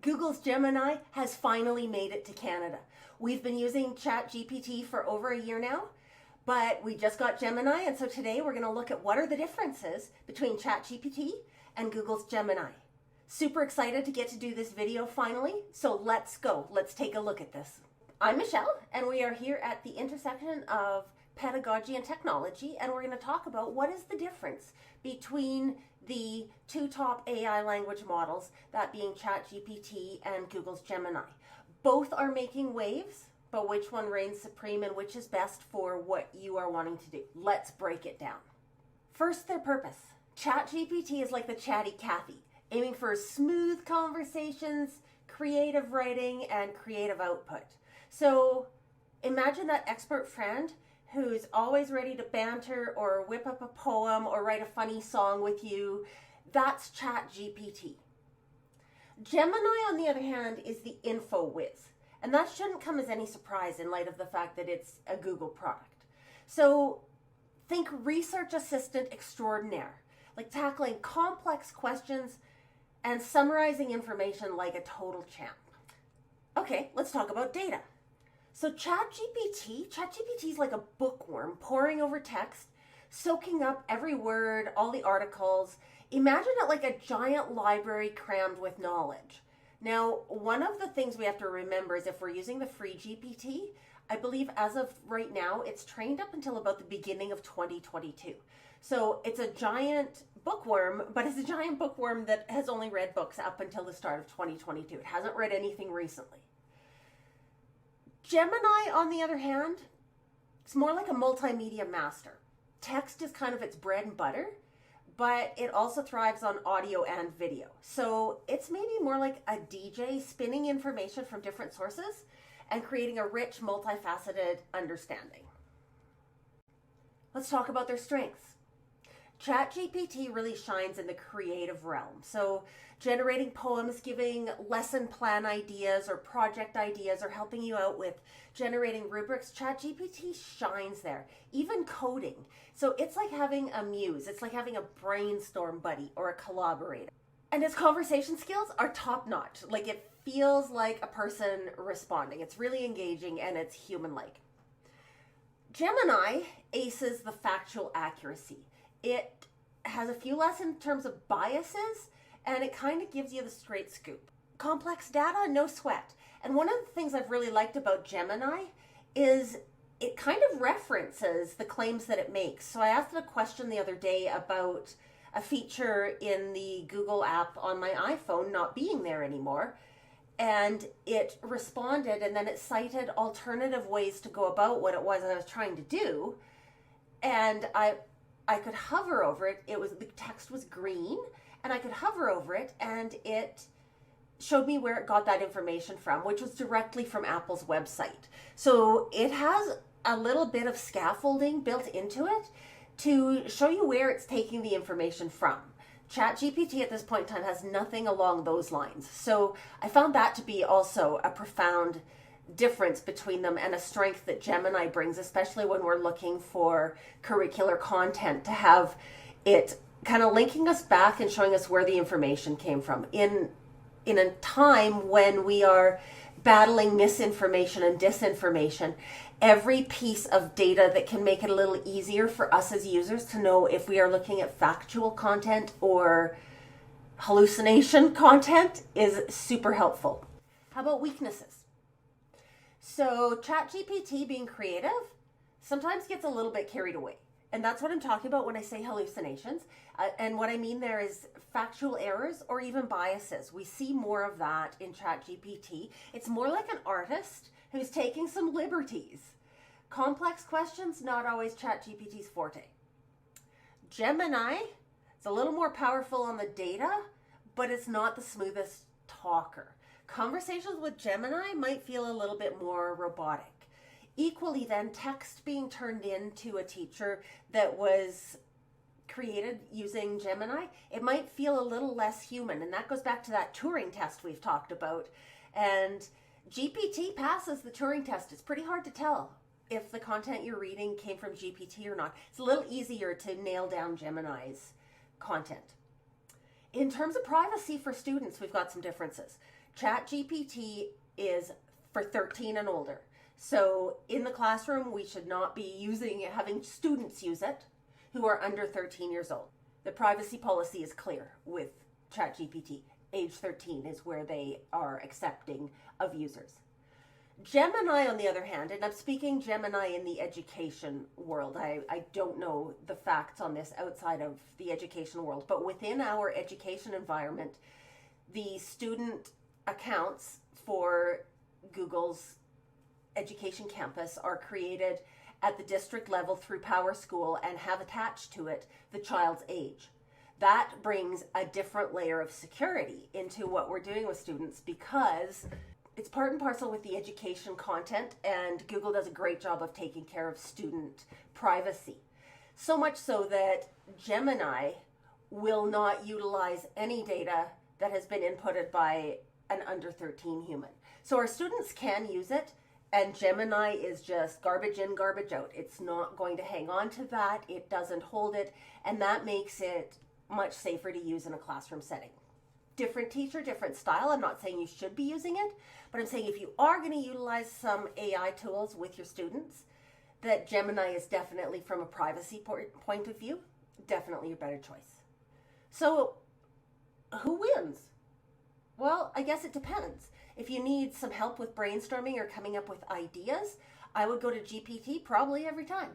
Google's Gemini has finally made it to Canada. We've been using ChatGPT for over a year now, but we just got Gemini, and so today we're going to look at what are the differences between ChatGPT and Google's Gemini. Super excited to get to do this video finally, so let's go. Let's take a look at this. I'm Michelle, and we are here at the intersection of pedagogy and technology, and we're going to talk about what is the difference between the two top AI language models, that being ChatGPT and Google's Gemini. Both are making waves, but which one reigns supreme and which is best for what you are wanting to do? Let's break it down. First, their purpose. ChatGPT is like the chatty Cathy, aiming for smooth conversations, creative writing, and creative output. So imagine that expert friend who's always ready to banter or whip up a poem or write a funny song with you. That's ChatGPT. Gemini, on the other hand, is the info whiz. And that shouldn't come as any surprise in light of the fact that it's a Google product. So think research assistant extraordinaire, like tackling complex questions and summarizing information like a total champ. Okay, let's talk about data. So ChatGPT is like a bookworm poring over text, soaking up every word, all the articles. Imagine it like a giant library crammed with knowledge. Now, one of the things we have to remember is if we're using the free GPT, I believe as of right now, it's trained up until about the beginning of 2022. So it's a giant bookworm, but it's a giant bookworm that has only read books up until the start of 2022. It hasn't read anything recently. Gemini, on the other hand, it's more like a multimedia master. Text is kind of its bread and butter, but it also thrives on audio and video. So it's maybe more like a DJ spinning information from different sources and creating a rich, multifaceted understanding. Let's talk about their strengths. ChatGPT really shines in the creative realm. So generating poems, giving lesson plan ideas or project ideas, or helping you out with generating rubrics, ChatGPT shines there. Even coding. So it's like having a muse. It's like having a brainstorm buddy or a collaborator. And its conversation skills are top notch. Like it feels like a person responding. It's really engaging and it's human-like. Gemini aces the factual accuracy. It has a few less in terms of biases, and it kind of gives you the straight scoop. Complex data, no sweat. And one of the things I've really liked about Gemini is it kind of references the claims that it makes. So I asked it a question the other day about a feature in the Google app on my iPhone not being there anymore. And it responded, and then it cited alternative ways to go about what it was I was trying to do. And I could hover over it. The text was green, and I could hover over it, and it showed me where it got that information from, which was directly from Apple's website. So it has a little bit of scaffolding built into it to show you where it's taking the information from. ChatGPT at this point in time has nothing along those lines. So I found that to be also a profound difference between them and a strength that Gemini brings, especially when we're looking for curricular content, to have it kind of linking us back and showing us where the information came from in a time when we are battling misinformation and disinformation. Every piece of data that can make it a little easier for us as users to know if we are looking at factual content or hallucination content is super helpful. How about weaknesses? So ChatGPT, being creative, sometimes gets a little bit carried away. And that's what I'm talking about when I say hallucinations. And what I mean there is factual errors or even biases. We see more of that in ChatGPT. It's more like an artist who's taking some liberties. Complex questions, not always ChatGPT's forte. Gemini is a little more powerful on the data, but it's not the smoothest talker. Conversations with Gemini might feel a little bit more robotic. Equally then, text being turned into a teacher that was created using Gemini, it might feel a little less human. And that goes back to that Turing test we've talked about. And GPT passes the Turing test. It's pretty hard to tell if the content you're reading came from GPT or not. It's a little easier to nail down Gemini's content. In terms of privacy for students, we've got some differences. ChatGPT is for 13 and older. So in the classroom, we should not be having students use it who are under 13 years old. The privacy policy is clear with ChatGPT. Age 13 is where they are accepting of users. Gemini, on the other hand, and I'm speaking Gemini in the education world. I don't know the facts on this outside of the education world, but within our education environment, the student accounts for Google's education campus are created at the district level through PowerSchool and have attached to it the child's age. That brings a different layer of security into what we're doing with students because it's part and parcel with the education content, and Google does a great job of taking care of student privacy. So much so that Gemini will not utilize any data that has been inputted by an under 13 human. So our students can use it, and Gemini is just garbage in, garbage out. It's not going to hang on to that. It doesn't hold it, and that makes it much safer to use in a classroom setting. Different teacher, different style. I'm not saying you should be using it, but I'm saying if you are going to utilize some AI tools with your students, that Gemini is definitely, from a privacy point of view, definitely your better choice. So who wins? Well, I guess it depends. If you need some help with brainstorming or coming up with ideas, I would go to GPT probably every time.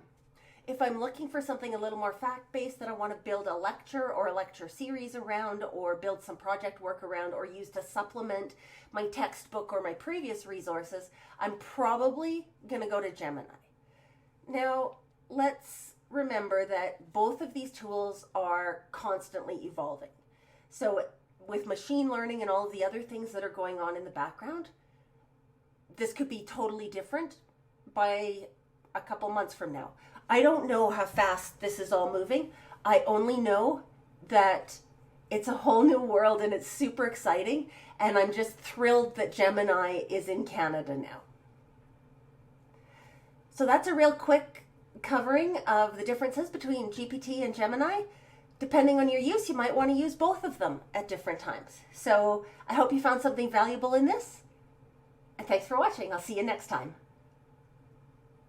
If I'm looking for something a little more fact-based that I want to build a lecture or a lecture series around, or build some project work around, or use to supplement my textbook or my previous resources, I'm probably going to go to Gemini. Now, let's remember that both of these tools are constantly evolving. So with machine learning and all of the other things that are going on in the background, this could be totally different by a couple months from now. I don't know how fast this is all moving. I only know that it's a whole new world and it's super exciting, and I'm just thrilled that Gemini is in Canada now. So that's a real quick covering of the differences between GPT and Gemini. Depending on your use, you might want to use both of them at different times. So I hope you found something valuable in this, and thanks for watching. I'll see you next time.